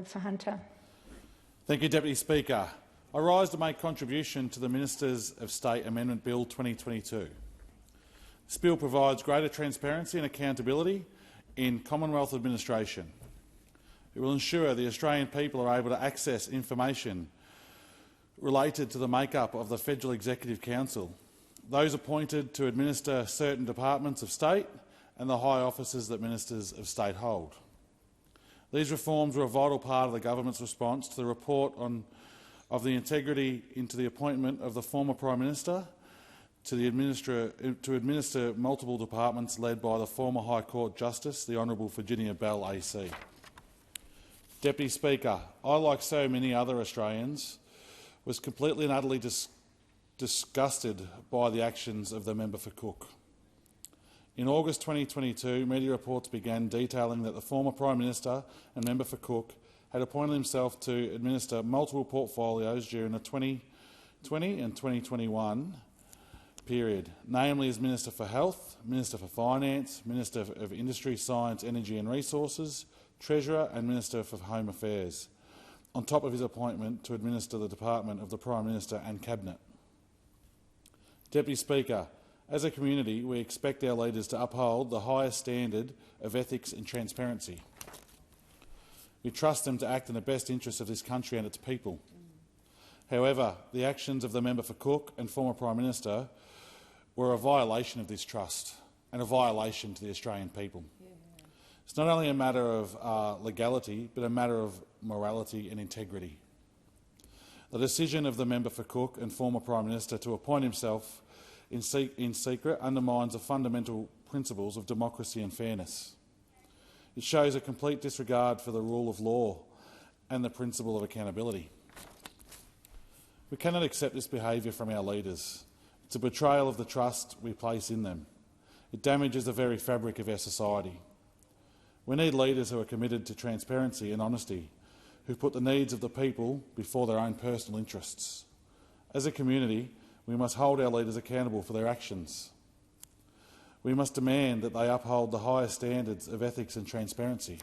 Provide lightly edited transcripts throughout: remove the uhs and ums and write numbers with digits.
for Hunter. Thank you, Deputy Speaker. I rise to make contribution to the Ministers of State Amendment Bill 2022. This bill provides greater transparency and accountability in Commonwealth administration. It will ensure the Australian people are able to access information related to the make-up of the Federal Executive Council, those appointed to administer certain departments of state and the high offices that Ministers of State hold. These reforms were a vital part of the government's response to the report of the integrity into the appointment of the former Prime Minister to administer multiple departments led by the former High Court Justice, the Honourable Virginia Bell AC. Deputy Speaker, I, like so many other Australians, was completely and utterly disgusted by the actions of the member for Cook. In August 2022, media reports began detailing that the former Prime Minister and member for Cook had appointed himself to administer multiple portfolios during the 2020 and 2021 period, namely as Minister for Health, Minister for Finance, Minister of Industry, Science, Energy and Resources, Treasurer and Minister for Home Affairs, on top of his appointment to administer the Department of the Prime Minister and Cabinet. Deputy Speaker, as a community, we expect our leaders to uphold the highest standard of ethics and transparency. We trust them to act in the best interests of this country and its people. However, the actions of the member for Cook and former Prime Minister were a violation of this trust and a violation to the Australian people. It's not only a matter of legality, but a matter of morality and integrity. The decision of the member for Cook and former Prime Minister to appoint himself in secret undermines the fundamental principles of democracy and fairness. It shows a complete disregard for the rule of law and the principle of accountability. We cannot accept this behaviour from our leaders. It's a betrayal of the trust we place in them. It damages the very fabric of our society. We need leaders who are committed to transparency and honesty, who put the needs of the people before their own personal interests. As a community, we must hold our leaders accountable for their actions. We must demand that they uphold the highest standards of ethics and transparency.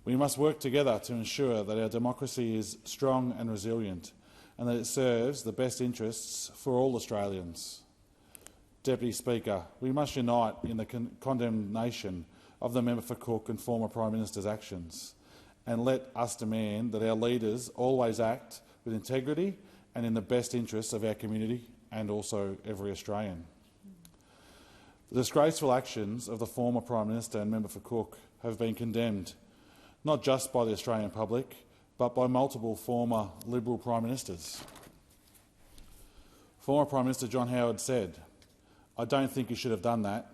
We must work together to ensure that our democracy is strong and resilient and that it serves the best interests for all Australians. Deputy Speaker, we must unite in the condemnation of the member for Cook and former Prime Minister's actions, and let us demand that our leaders always act with integrity and in the best interests of our community and also every Australian. The disgraceful actions of the former Prime Minister and member for Cook have been condemned, not just by the Australian public, but by multiple former Liberal Prime Ministers. Former Prime Minister John Howard said, "I don't think you should have done that.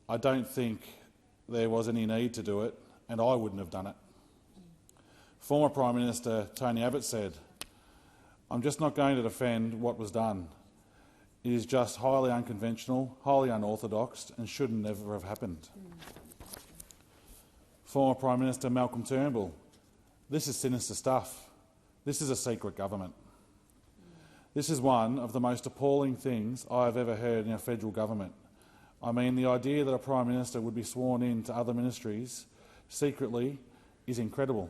I don't think there was any need to do it, and I wouldn't have done it." Former Prime Minister Tony Abbott said, "I'm just not going to defend what was done. It is just highly unconventional, highly unorthodox and should never have happened." Former Prime Minister Malcolm Turnbull, "This is sinister stuff. This is a secret government. This is one of the most appalling things I have ever heard in our federal government. I mean, the idea that a Prime Minister would be sworn in to other ministries secretly is incredible."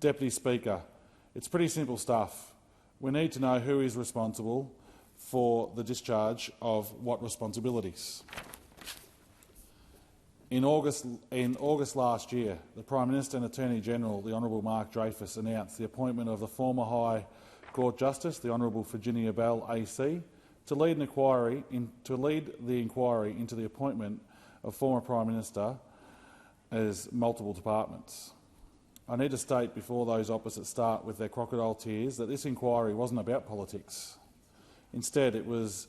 Deputy Speaker, it's pretty simple stuff. We need to know who is responsible for the discharge of what responsibilities. In August last year, the Prime Minister and Attorney-General, the Honourable Mark Dreyfus, announced the appointment of the former High Court Justice, the Honourable Virginia Bell AC, to lead the inquiry into the appointment of former Prime Minister as multiple departments. I need to state before those opposite start with their crocodile tears that this inquiry wasn't about politics. Instead, it was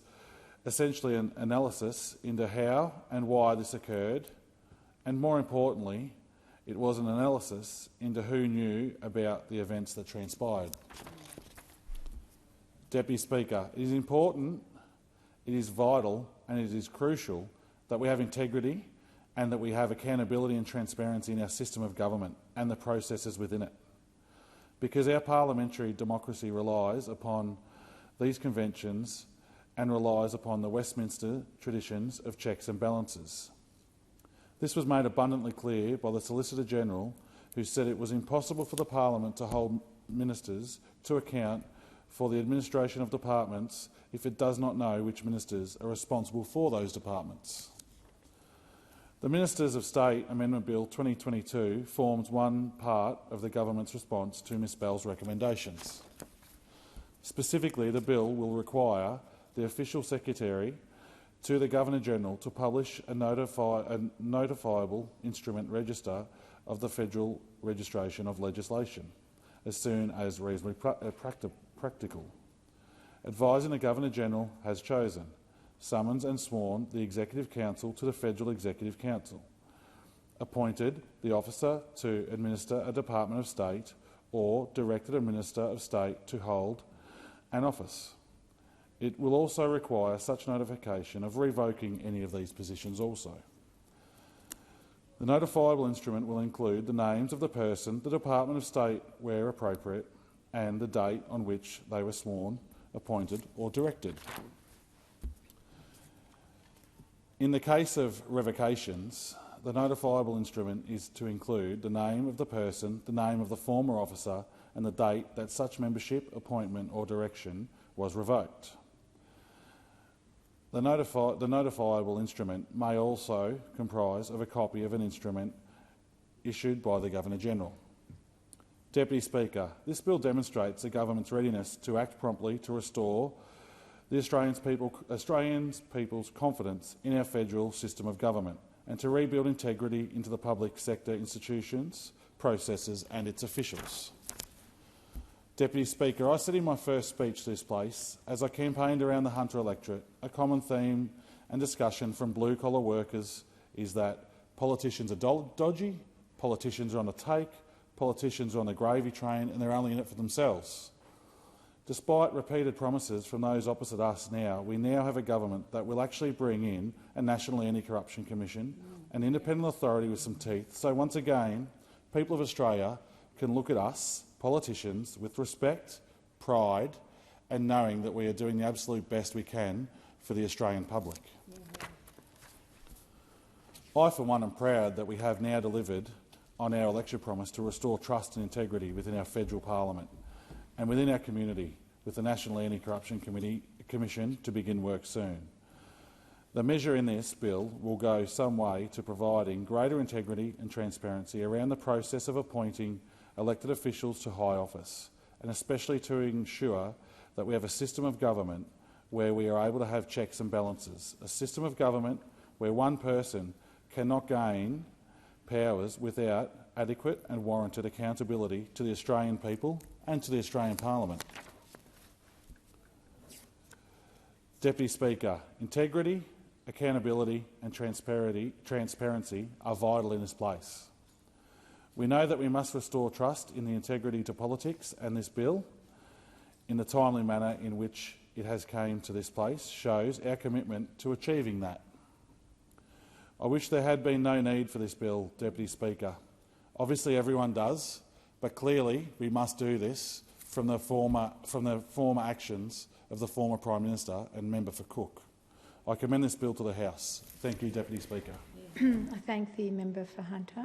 essentially an analysis into how and why this occurred, and more importantly, it was an analysis into who knew about the events that transpired. Deputy Speaker, it is important, it is vital and it is crucial that we have integrity and that we have accountability and transparency in our system of government and the processes within it, because our parliamentary democracy relies upon these conventions and relies upon the Westminster traditions of checks and balances. This was made abundantly clear by the Solicitor General, who said it was impossible for the Parliament to hold ministers to account for the administration of departments if it does not know which ministers are responsible for those departments. The Ministers of State Amendment Bill 2022 forms one part of the government's response to Ms Bell's recommendations. Specifically, the bill will require the official secretary to the Governor-General to publish a notifiable instrument register of the federal registration of legislation as soon as reasonably practical. Advising the Governor-General has chosen, summoned and sworn the Executive Council to the Federal Executive Council, appointed the officer to administer a Department of State or directed a Minister of State to hold an office. It will also require such notification of revoking any of these positions also. The notifiable instrument will include the names of the person, the Department of State where appropriate, and the date on which they were sworn, appointed or directed. In the case of revocations, the notifiable instrument is to include the name of the person, the name of the former officer, and the date that such membership, appointment or direction was revoked. The notifiable instrument may also comprise of a copy of an instrument issued by the Governor-General. Deputy Speaker, this bill demonstrates the government's readiness to act promptly to restore the Australians' people's confidence in our federal system of government and to rebuild integrity into the public sector institutions, processes and its officials. Deputy Speaker, I said in my first speech to this place, as I campaigned around the Hunter electorate, a common theme and discussion from blue-collar workers is that politicians are dodgy, politicians are on the take, politicians are on the gravy train and they're only in it for themselves. Despite repeated promises from those opposite us now, we now have a government that will actually bring in a National Anti-Corruption Commission, an independent authority with some teeth. So once again, people of Australia can look at us, politicians, with respect, pride and knowing that we are doing the absolute best we can for the Australian public. I, for one, am proud that we have now delivered on our election promise to restore trust and integrity within our federal parliament and within our community, with the National Anti-Corruption Commission to begin work soon. The measure in this bill will go some way to providing greater integrity and transparency around the process of appointing elected officials to high office, and especially to ensure that we have a system of government where we are able to have checks and balances, a system of government where one person cannot gain powers without adequate and warranted accountability to the Australian people and to the Australian Parliament. Deputy Speaker, integrity, accountability and transparency are vital in this place. We know that we must restore trust in the integrity to politics, and this bill, in the timely manner in which it has came to this place, shows our commitment to achieving that. I wish there had been no need for this bill, Deputy Speaker. Obviously everyone does, but clearly we must do this from the former actions of the former Prime Minister and member for Cook. I commend this bill to the House. Thank you, Deputy Speaker. I thank the member for Hunter.